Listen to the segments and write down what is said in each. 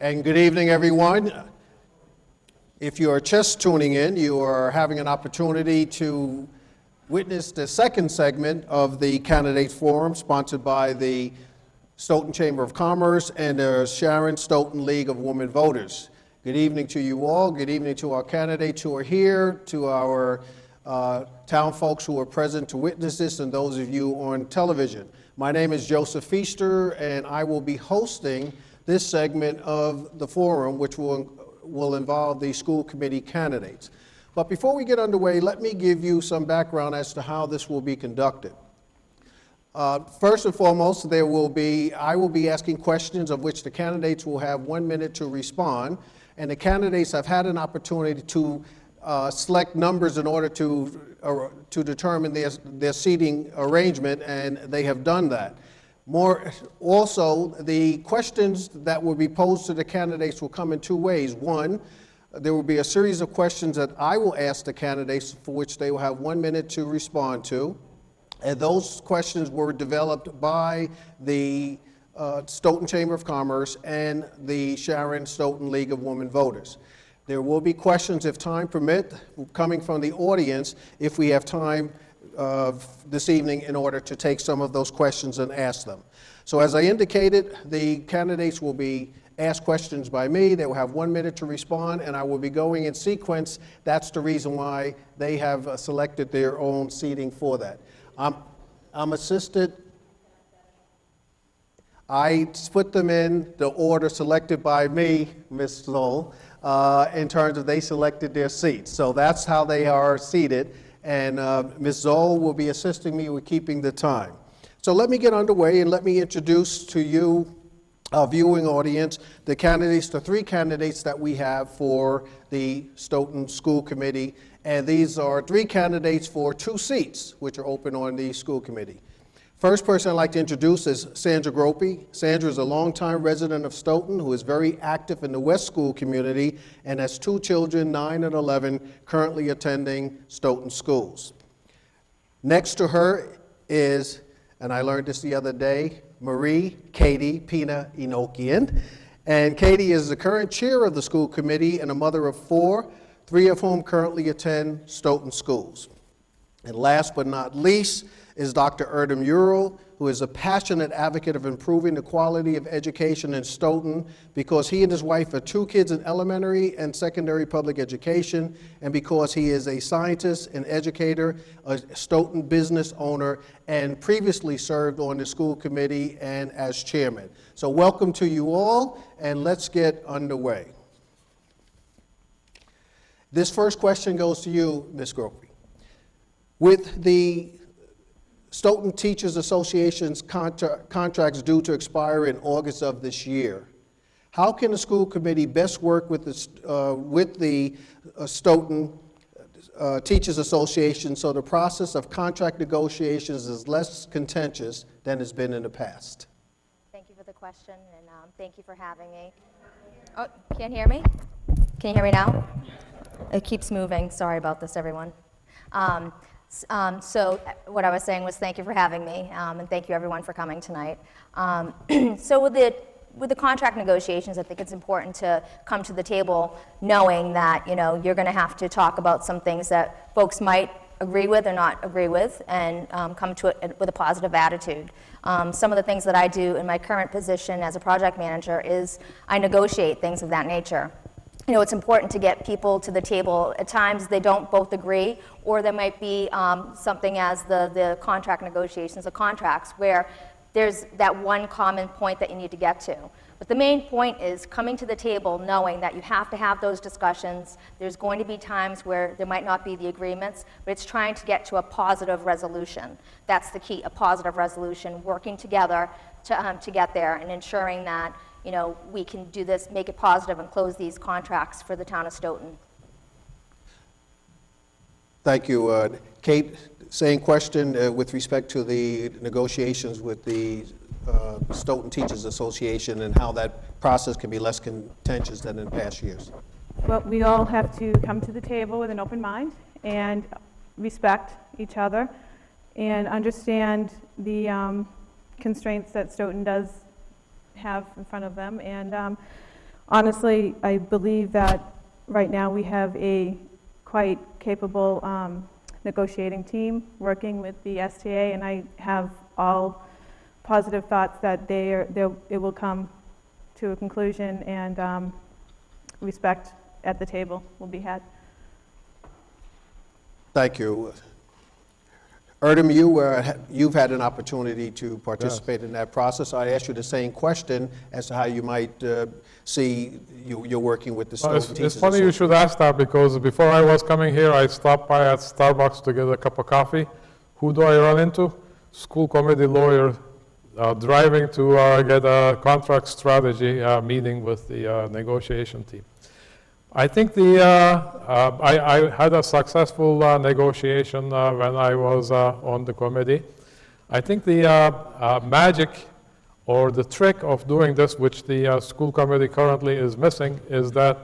And good evening, everyone. If you are just tuning in, you are having an opportunity to witness the second segment of the Candidate Forum sponsored by the Stoughton Chamber of Commerce and the Sharon Stoughton League of Women Voters. Good evening to you all. Good evening to our candidates who are here, to our town folks who are present to witness this, and those of you on television. My name is Joseph Feaster, and I will be hosting this segment of the forum, which will involve the school committee candidates. But before we get underway, let me give you some background as to how this will be conducted. First and foremost, I will be asking questions of which the candidates will have 1 minute to respond, and the candidates have had an opportunity to select numbers in order to determine their seating arrangement, and they have done that. Also, the questions that will be posed to the candidates will come in two ways. One, there will be a series of questions that I will ask the candidates for which they will have 1 minute to respond to. And those questions were developed by the Stoughton Chamber of Commerce and the Sharon Stoughton League of Women Voters. There will be questions, if time permit, coming from the audience if we have time this evening in order to take some of those questions and ask them. So as I indicated, the candidates will be asked questions by me. They will have 1 minute to respond, and I will be going in sequence. That's the reason why they have selected their own seating for that. I'm assisted. I put them in the order selected by me, Ms. Zoll, in terms of they selected their seats. So that's how they are seated. And Ms. Zoll will be assisting me with keeping the time. So let me get underway and let me introduce to you, our viewing audience, the three candidates that we have for the Stoughton School Committee. And these are three candidates for 2 seats, which are open on the school committee. First person I'd like to introduce is Sandra Gropey. Sandra is a longtime resident of Stoughton who is very active in the West School community and has 2 children, 9 and 11, currently attending Stoughton schools. Next to her is, and I learned this the other day, Marie Katie Pina Enochian. And Katie is the current chair of the school committee and a mother of 4, 3 of whom currently attend Stoughton schools. And last but not least is Dr. Erdem Ural, who is a passionate advocate of improving the quality of education in Stoughton because he and his wife have 2 kids in elementary and secondary public education, and because he is a scientist, an educator, a Stoughton business owner, and previously served on the school committee and as chairman. So welcome to you all, and let's get underway. This first question goes to you, Ms. Gropey. With the Stoughton Teachers Association's contracts due to expire in August of this year, how can the school committee best work with the Stoughton Teachers Association so the process of contract negotiations is less contentious than it's been in the past? Thank you for the question, and thank you for having me. Oh, can't hear me? Can you hear me now? It keeps moving. Sorry about this, everyone. So what I was saying was thank you for having me, and thank you everyone for coming tonight. So with the contract negotiations, I think it's important to come to the table knowing that you're going to have to talk about some things that folks might agree with or not agree with, and come to it with a positive attitude. Some of the things that I do in my current position as a project manager is I negotiate things of that nature. It's important to get people to the table. At times they don't both agree, or there might be something as the contract negotiations, the contracts, where there's that one common point that you need to get to. But the main point is coming to the table knowing that you have to have those discussions. There's going to be times where there might not be the agreements, but it's trying to get to a positive resolution. That's the key, a positive resolution, working together to get there and ensuring that we can do this, make it positive, and close these contracts for the town of Stoughton. Thank you. Kate, same question with respect to the negotiations with the Stoughton Teachers Association and how that process can be less contentious than in past years. Well, we all have to come to the table with an open mind and respect each other and understand the constraints that Stoughton does have in front of them. And Honestly, I believe that right now we have a quite capable negotiating team working with the STA, and I have all positive thoughts that it will come to a conclusion, and respect at the table will be had. Thank you. Erdem, you've had an opportunity to participate in that process. I asked you the same question as to how you might see you're working with the Stoughton Teachers It's funny you should ask that, because before I was coming here, I stopped by at Starbucks to get a cup of coffee. Who do I run into? School committee lawyer driving to get a contract strategy meeting with the negotiation team. I think I had a successful negotiation when I was on the committee. I think the magic or the trick of doing this, which the school committee currently is missing, is that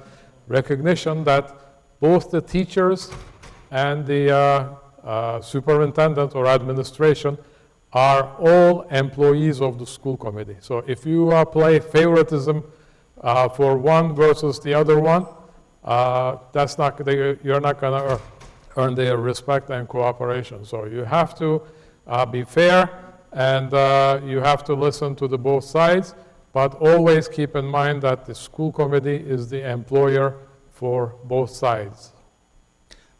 recognition that both the teachers and the superintendent or administration are all employees of the school committee. So if you play favoritism for one versus the other one, you're not going to earn their respect and cooperation. So you have to be fair, and you have to listen to the both sides, but always keep in mind that the school committee is the employer for both sides.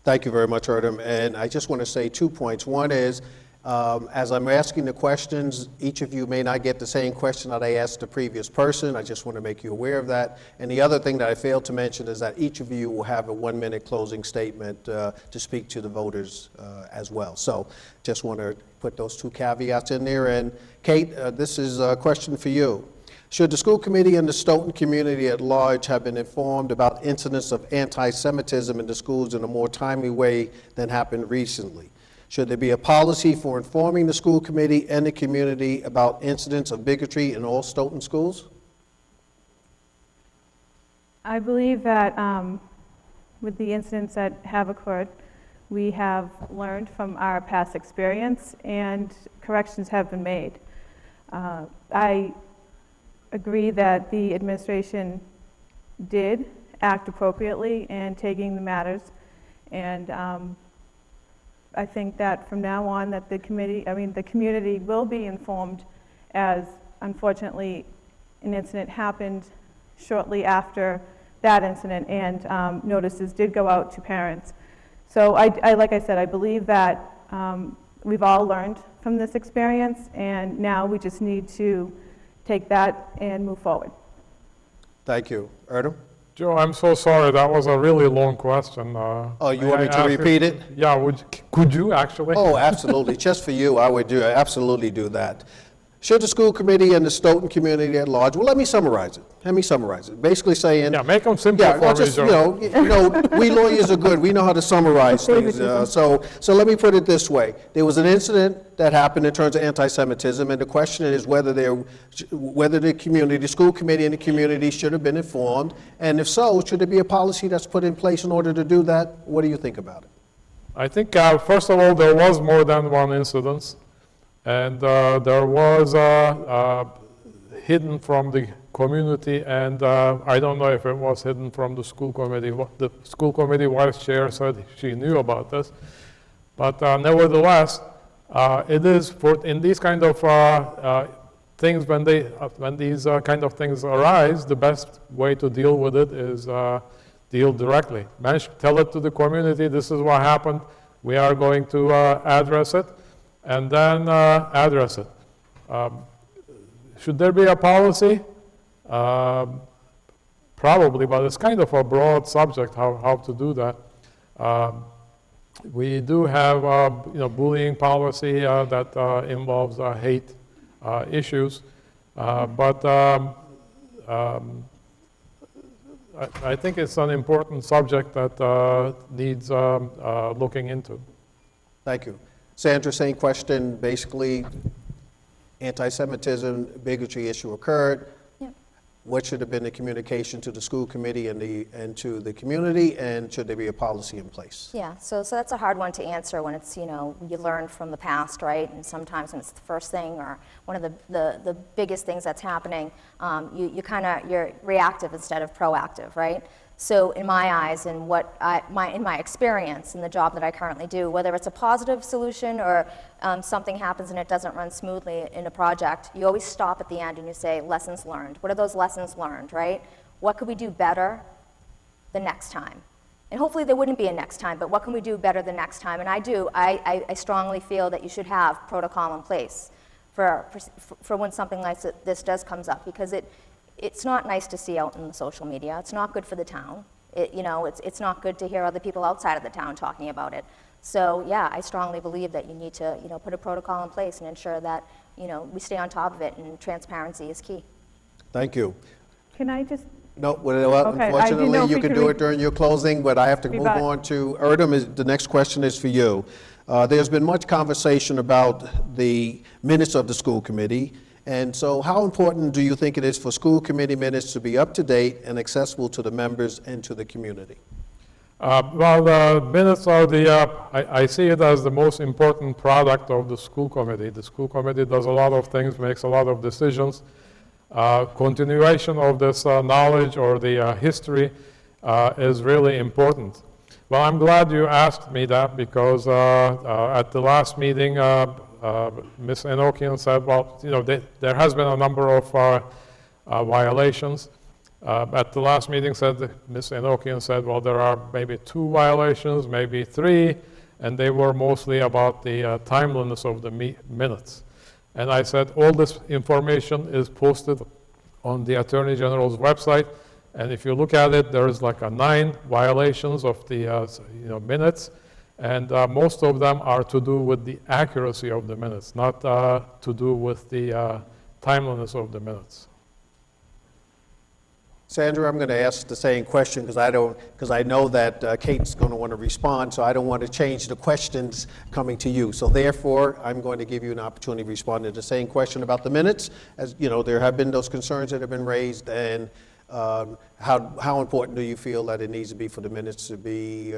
Thank you very much, Erdem. And I just want to say 2 points. One is, as I'm asking the questions, each of you may not get the same question that I asked the previous person. I just want to make you aware of that. And the other thing that I failed to mention is that each of you will have a 1-minute closing statement to speak to the voters as well. So just want to put those 2 caveats in there. And Kate, this is a question for you. Should the school committee and the Stoughton community at large have been informed about incidents of anti-Semitism in the schools in a more timely way than happened recently? Should there be a policy for informing the school committee and the community about incidents of bigotry in all Stoughton schools? I believe that with the incidents that have occurred, we have learned from our past experience and corrections have been made. I agree that the administration did act appropriately in taking the matters, and I think that from now on that the community will be informed, as unfortunately an incident happened shortly after that incident, and notices did go out to parents. So like I said, I believe that we've all learned from this experience, and now we just need to take that and move forward. Thank you. Erdem? Joe, I'm so sorry. That was a really long question. Oh, you want me to repeat it? Yeah, could you actually? Oh, absolutely. Just for you, I would absolutely do that. Should the school committee and the Stoughton community at large, well, let me summarize it. Basically saying, Yeah, make them simple yeah, for well, me, just, Joe. we lawyers are good. We know how to summarize things. So let me put it this way. There was an incident that happened in terms of anti-Semitism, and the question is whether the community, the school committee and the community should have been informed, and if so, should there be a policy that's put in place in order to do that? What do you think about it? I think, first of all, there was more than one incident, and there was hidden from the community, and I don't know if it was hidden from the school committee. The school committee vice chair said she knew about this, but nevertheless, it is in these kind of things, when these kind of things arise, the best way to deal with it is deal directly. Tell it to the community, this is what happened, we are going to address it, and then address it. Should there be a policy? Probably, but it's kind of a broad subject how to do that. We do have bullying policy that involves hate issues, but I think it's an important subject that needs looking into. Thank you. Sandra, same question. Basically, anti-Semitism, bigotry issue occurred. Yep. What should have been the communication to the school committee and to the community, and should there be a policy in place? Yeah, so that's a hard one to answer when it's, you learn from the past, right? And sometimes when it's the first thing or one of the biggest things that's happening, you're reactive instead of proactive, right? So in my eyes and in my experience in the job that I currently do, whether it's a positive solution or something happens and it doesn't run smoothly in a project, you always stop at the end and you say, lessons learned. What are those lessons learned, right? What could we do better the next time? And hopefully there wouldn't be a next time, but what can we do better the next time? And I strongly feel that you should have protocol in place for when something like this comes up, because it's not nice to see out in the social media. It's not good for the town. It's not good to hear other people outside of the town talking about it. So yeah, I strongly believe that you need to put a protocol in place and ensure that we stay on top of it, and transparency is key. Thank you. Can I just, No, well, Okay, I didn't know unfortunately, if you we can could do it during your closing, but I have to move Rebut. on to Erdem. The next question is for you. There's been much conversation about the minutes of the school committee, and so how important do you think it is for school committee minutes to be up to date and accessible to the members and to the community? Well, the minutes are I see it as the most important product of the school committee. The school committee does a lot of things, makes a lot of decisions. Continuation of this knowledge or the history is really important. Well, I'm glad you asked me that, because at the last meeting, Ms. Enochian said, well, there has been a number of violations. At the last meeting, Ms. Enochian said, well, there are maybe 2 violations, maybe 3, and they were mostly about the timeliness of the minutes. And I said, all this information is posted on the Attorney General's website, and if you look at it, there is like 9 violations of the minutes, and most of them are to do with the accuracy of the minutes, not to do with the timeliness of the minutes. Sandra, I'm going to ask the same question because I know that Kate's going to want to respond, so I don't want to change the questions coming to you. So therefore, I'm going to give you an opportunity to respond to the same question about the minutes. As you know, there have been those concerns that have been raised, and how important do you feel that it needs to be for the minutes to be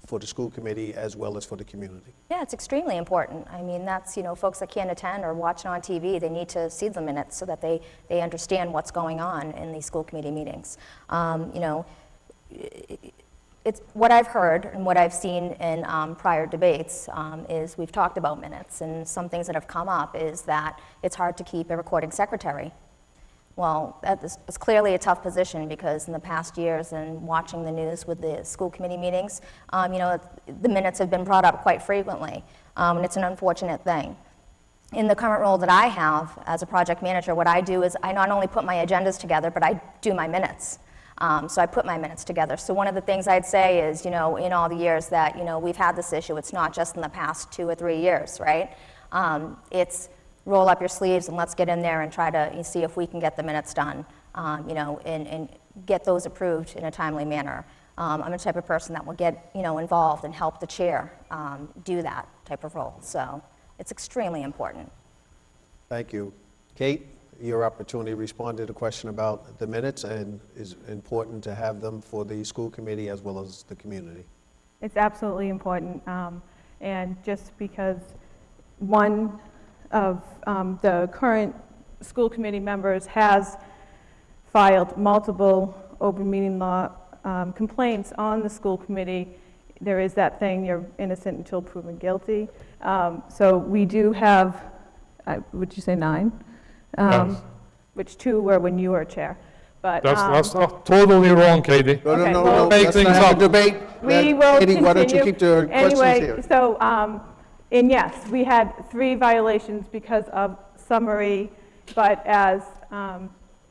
for the school committee as well as for the community? Yeah, it's extremely important. I mean, that's, folks that can't attend or watch it on TV, they need to see the minutes so that they understand what's going on in these school committee meetings. It's what I've heard and what I've seen in prior debates is we've talked about minutes, and some things that have come up is that it's hard to keep a recording secretary. Well, it's clearly a tough position, because in the past years and watching the news with the school committee meetings, the minutes have been brought up quite frequently, and it's an unfortunate thing. In the current role that I have as a project manager, what I do is I not only put my agendas together, but I do my minutes. So I put my minutes together. So one of the things I'd say is, in all the years that, we've had this issue, it's not just in the past 2 or 3 years, right? It's roll up your sleeves and let's get in there and try to see if we can get the minutes done, and get those approved in a timely manner. I'm the type of person that will get, involved and help the chair do that type of role. So it's extremely important. Thank you. Kate, your opportunity to respond to the question about the minutes, and is important to have them for the school committee as well as the community. it's absolutely important. And just because one of the current school committee members has filed multiple open meeting law complaints on the school committee, there is that thing, you're innocent until proven guilty. So we do have, would you say 9? Yes. Which 2 were when you were chair. But That's not totally wrong, Katie. No, Okay, no, well- no, Make let's things not have up. a debate. we will Katie, continue. why don't you keep the questions Anyway, here? so, and yes, we had 3 violations because of summary, but as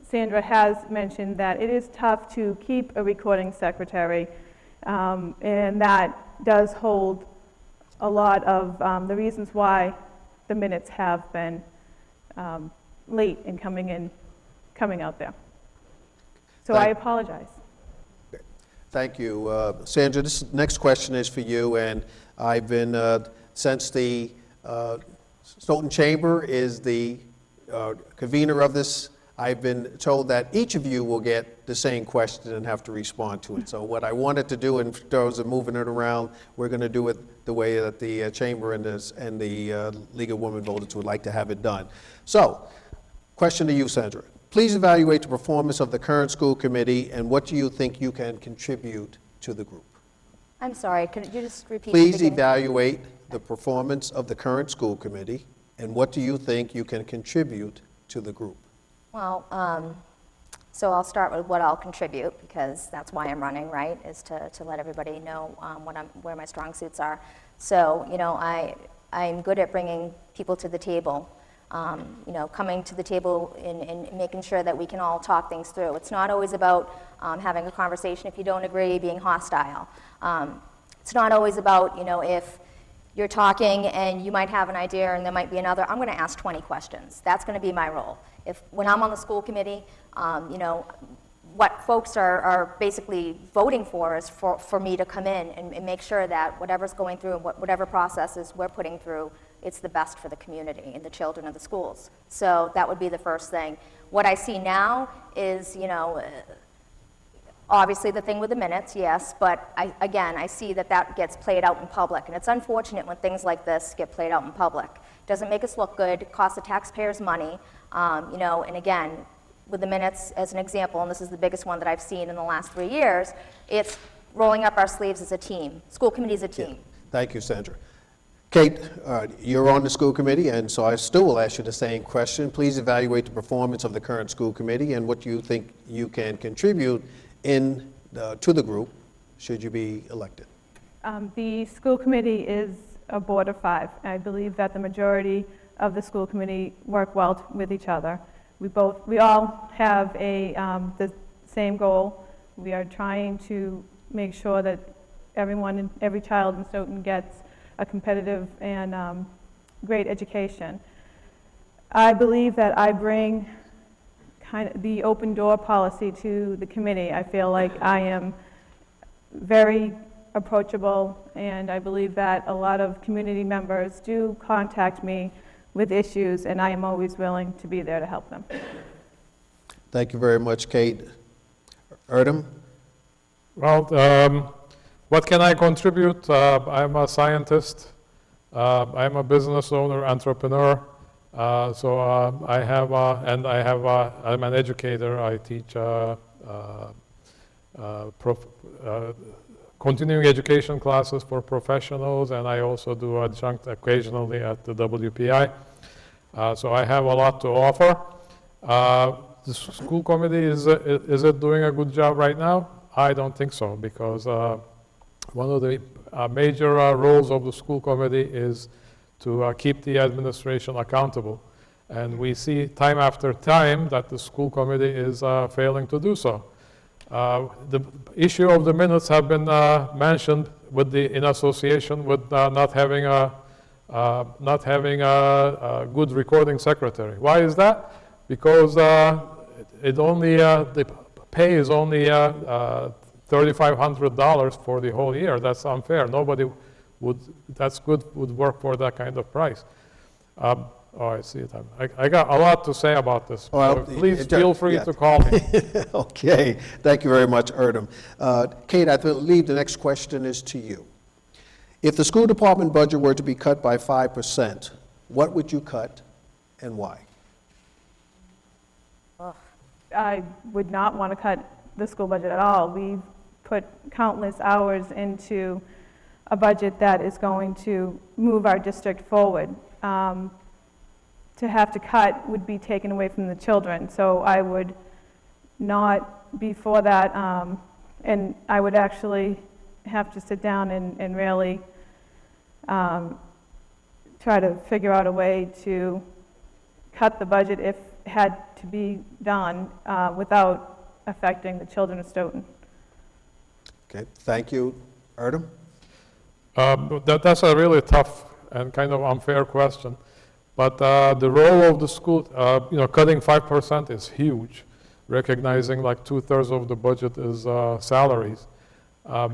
Sandra has mentioned, that it is tough to keep a recording secretary, and that does hold a lot of the reasons why the minutes have been late in coming out there. So I Thank- apologize. Thank you. Sandra, this next question is for you, and I've been, since the Stoughton Chamber is the convener of this I've been told that each of you will get the same question and have to respond to it. So what I wanted to do in terms of moving it around, we're going to do it the way that the Chamber and the League of Women Voters would like to have it done. So, question to you, Sandra. Please evaluate the performance of the current school committee and what do you think you can contribute to the group? I'm sorry, could you just repeat? Please evaluate the performance of the current school committee and what do you think you can contribute to the group? Well, so I'll start with what I'll contribute, because that's why I'm running, right, is to let everybody know where my strong suits are. So, you know, I'm good at bringing people to the table, you know, coming to the table and making sure that we can all talk things through. It's not always about having a conversation if you don't agree, being hostile. It's not always about, you know, if you're talking and you might have an idea and there might be another, I'm going to ask 20 questions. That's going to be my role. When I'm on the school committee, you know, what folks are basically voting for is for me to come in and make sure that whatever's going through and whatever processes we're putting through, it's the best for the community and the children of the schools. So that would be the first thing. What I see now is, you know, obviously the thing with the minutes, yes, but I see that gets played out in public, and it's unfortunate when things like this get played out in public. It doesn't make us look good, it costs the taxpayers money, you know, and again, with the minutes as an example, and this is the biggest one that I've seen in the last 3 years, it's rolling up our sleeves as a team. School committee is a team. Yeah. Thank you, Sandra. Kate, you're on the school committee, and so I still will ask you the same question. Please evaluate the performance of the current school committee and what you think you can contribute to the group should you be elected. The school committee is a board of 5. I believe that the majority of the school committee work well with each other. We all have the same goal. We are trying to make sure that every child in Stoughton gets a competitive and great education. I believe that I bring kind of the open door policy to the committee. I feel like I am very approachable, and I believe that a lot of community members do contact me with issues, and I am always willing to be there to help them. Thank you very much, Kate. Erdem? Well, what can I contribute? I'm a scientist. I'm a business owner, entrepreneur. I'm an educator. I teach continuing education classes for professionals, and I also do adjunct occasionally at the WPI. So I have a lot to offer. The school committee, is it doing a good job right now? I don't think so, because one of the major roles of the school committee is to keep the administration accountable. And we see time after time that the school committee is failing to do so. The issue of the minutes have been mentioned in association with not having a good recording secretary. Why is that? Because the pay is only $3,500 for the whole year. That's unfair. Nobody would work for that kind of price. I see it. I got a lot to say about this. Well, please feel free to call me. Okay. Thank you very much, Erdem. Kate, I believe the next question is to you. If the school department budget were to be cut by 5%, what would you cut and why? I would not want to cut the school budget at all. We've put countless hours into a budget that is going to move our district forward. To have to cut would be taken away from the children, so I would not be for that, and I would actually have to sit down and really try to figure out a way to cut the budget if it had to be done without affecting the children of Stoughton. Okay, thank you. Erdem? That's a really tough and kind of unfair question. But the role of the school, cutting 5% is huge, recognizing like 2/3 of the budget is salaries. But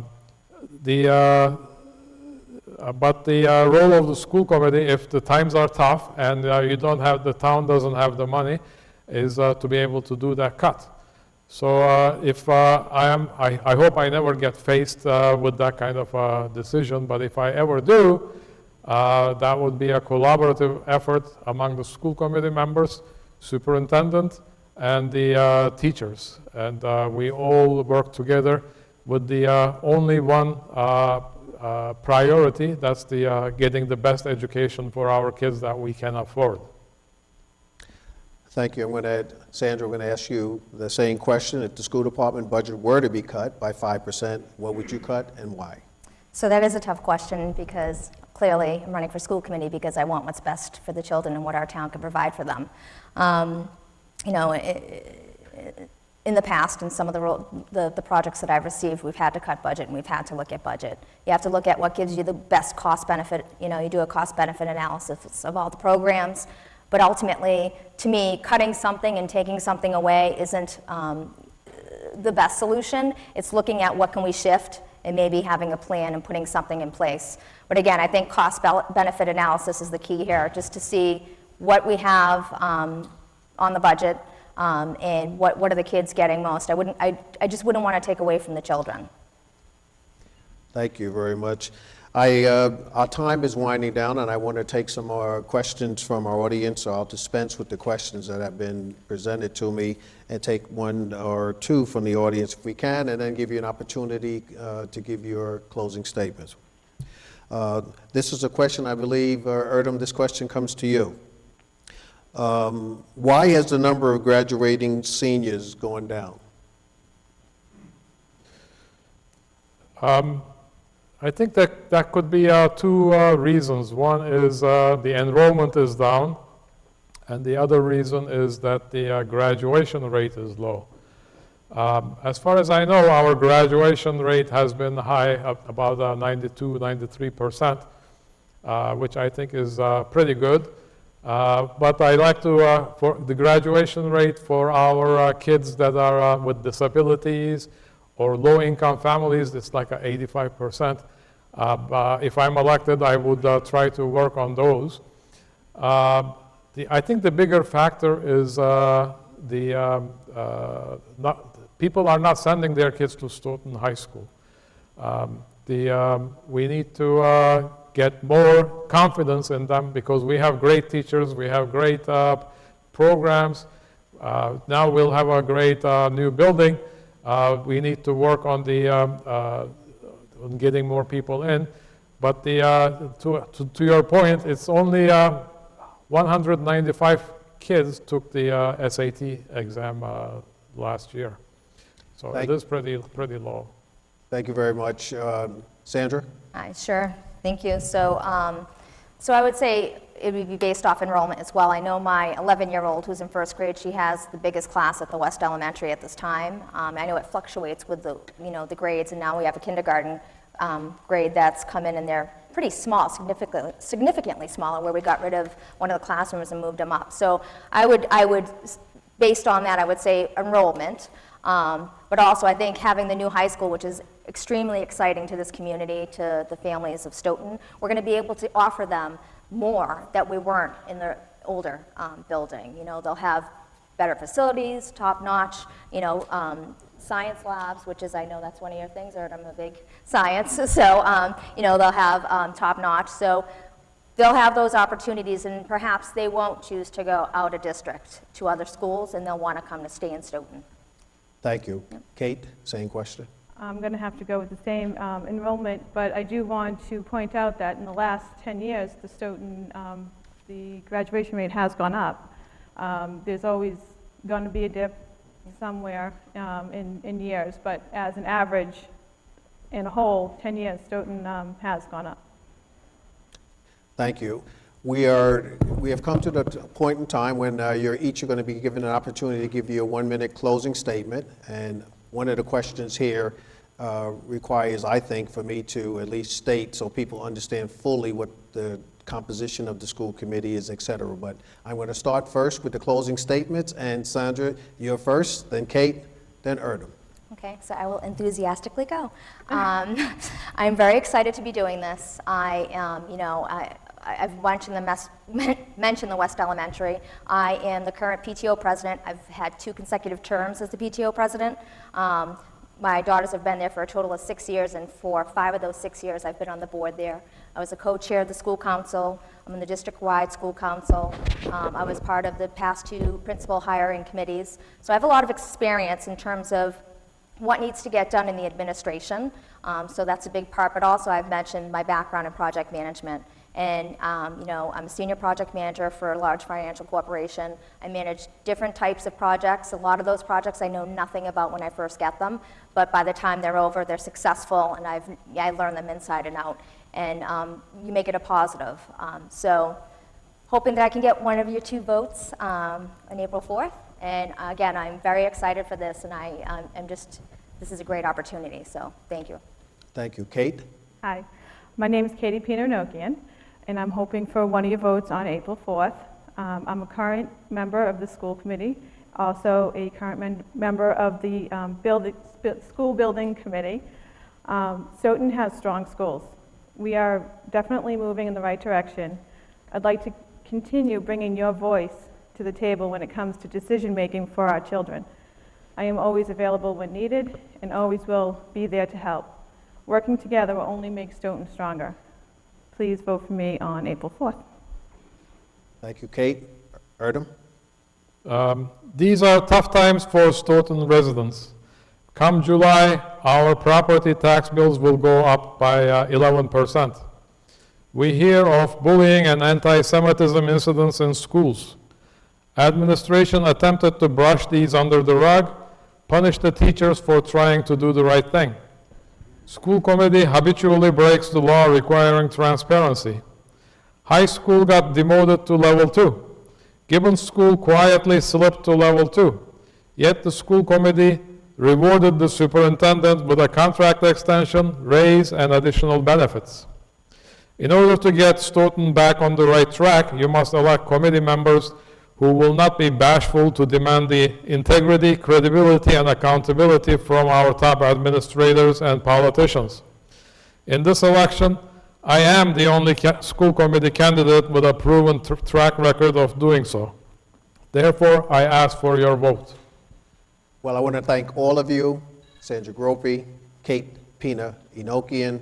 the role of the school committee, if the times are tough and the town doesn't have the money, is to be able to do that cut. So if I hope I never get faced with that kind of decision, but if I ever do, that would be a collaborative effort among the school committee members, superintendent, and the teachers. And we all work together with the only one priority, that's the getting the best education for our kids that we can afford. Thank you. Sandra, I'm going to ask you the same question. If the school department budget were to be cut by 5%, what would you cut and why? So that is a tough question because clearly I'm running for school committee because I want what's best for the children and what our town can provide for them. You know, in the past, in some of the projects that I've received, we've had to cut budget and we've had to look at budget. You have to look at what gives you the best cost benefit. You know, you do a cost benefit analysis of all the programs, but ultimately, to me, cutting something and taking something away isn't the best solution. It's looking at what can we shift and maybe having a plan and putting something in place. But again, I think cost benefit analysis is the key here, just to see what we have on the budget and what are the kids getting most. I just wouldn't want to take away from the children. Thank you very much. Our time is winding down, and I want to take some more questions from our audience, so I'll dispense with the questions that have been presented to me and take one or two from the audience if we can, and then give you an opportunity to give your closing statements. This is a question, I believe, Erdem, this question comes to you. Why has the number of graduating seniors gone down? I think that could be two reasons. One is the enrollment is down, and the other reason is that the graduation rate is low. As far as I know, our graduation rate has been high, about 92, 93%, which I think is pretty good. But I like to, for the graduation rate for our kids that are with disabilities or low-income families, it's like 85%. If I'm elected, I would try to work on those. I think the bigger factor is people are not sending their kids to Stoughton High School. We need to get more confidence in them because we have great teachers, we have great programs. Now we'll have a great new building. We need to work on on getting more people in. But to your point, it's only 195 kids took the SAT exam last year. So it is pretty low. Thank you very much. Sandra? Sure, thank you. So I would say it would be based off enrollment as well. I know my 11-year-old who's in first grade, she has the biggest class at the West Elementary at this time. I know it fluctuates with the grades, and now we have a kindergarten grade that's come in and they're pretty small, significantly smaller, where we got rid of one of the classrooms and moved them up. So I would, based on that, I would say enrollment. But also I think having the new high school, which is extremely exciting to this community, to the families of Stoughton, we're going to be able to offer them more that we weren't in the older building. You know, they'll have better facilities, top-notch, science labs, which is, I know that's one of your things, or I'm a big science, so, they'll have top-notch. So they'll have those opportunities, and perhaps they won't choose to go out of district to other schools, and they'll want to come to stay in Stoughton. Thank you. Yep. Kate, same question. I'm going to have to go with the same enrollment, but I do want to point out that in the last 10 years, the Stoughton, the graduation rate has gone up. There's always going to be a dip somewhere in years, but as an average, in a whole 10 years, Stoughton has gone up. Thank you. We have come to the point in time when you're each going to be given an opportunity to give you a 1-minute closing statement, and one of the questions here requires, I think, for me to at least state so people understand fully what the composition of the school committee is, et cetera. But I'm going to start first with the closing statements, and Sandra, you're first, then Kate, then Erdem. Okay, so I will enthusiastically go. I'm very excited to be doing this. I've mentioned the West Elementary. I am the current PTO president. I've had 2 consecutive terms as the PTO president. My daughters have been there for a total of 6 years, and for 5 of those 6 years, I've been on the board there. I was a co-chair of the school council. I'm in the district-wide school council. I was part of the past 2 principal hiring committees. So I have a lot of experience in terms of what needs to get done in the administration. So that's a big part, but also I've mentioned my background in project management. And you know, I'm a senior project manager for a large financial corporation. I manage different types of projects. A lot of those projects I know nothing about when I first get them, but by the time they're over, they're successful, and I learn them inside and out. And you make it a positive. So hoping that I can get one of your 2 votes on April 4th. And again, I'm very excited for this, and this is a great opportunity, so thank you. Thank you. Kate? Hi, my name is Katie Pino-Nokian, and I'm hoping for one of your votes on April 4th. I'm a current member of the school committee, also a current member of the school building committee. Stoughton has strong schools. We are definitely moving in the right direction. I'd like to continue bringing your voice to the table when it comes to decision making for our children. I am always available when needed and always will be there to help. Working together will only make Stoughton stronger. Please vote for me on April 4th. Thank you, Kate. Erdem? These are tough times for Stoughton residents. Come July, our property tax bills will go up by 11%. We hear of bullying and anti-Semitism incidents in schools. Administration attempted to brush these under the rug, punish the teachers for trying to do the right thing. School committee habitually breaks the law requiring transparency. High school got demoted to level 2. Gibbons School quietly slipped to level 2. Yet the school committee rewarded the superintendent with a contract extension, raise, and additional benefits. In order to get Stoughton back on the right track, you must elect committee members who will not be bashful to demand the integrity, credibility, and accountability from our top administrators and politicians. In this election, I am the only school committee candidate with a proven track record of doing so. Therefore, I ask for your vote. Well, I want to thank all of you, Sandra Gropey, Kate Pina-Enokian,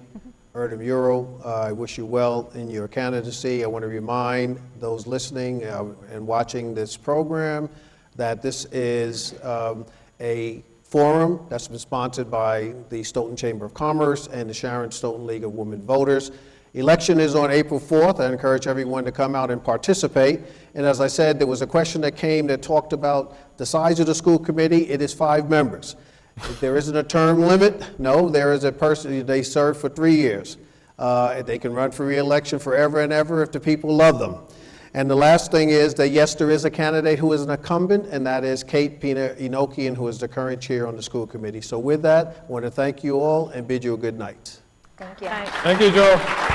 Erdem Euro. I wish you well in your candidacy. I want to remind those listening and watching this program that this is a forum that's been sponsored by the Stoughton Chamber of Commerce and the Sharon Stoughton League of Women Voters. Election is on April 4th. I encourage everyone to come out and participate. And as I said, there was a question that came that talked about the size of the school committee. It is 5 members. There isn't a term limit. No, there is a person, they serve for 3 years. They can run for re-election forever and ever if the people love them. And the last thing is that, yes, there is a candidate who is an incumbent, and that is Kate Pina-Enokian, who is the current chair on the school committee. So with that, I want to thank you all and bid you a good night. Thank you. Thank you, Joe.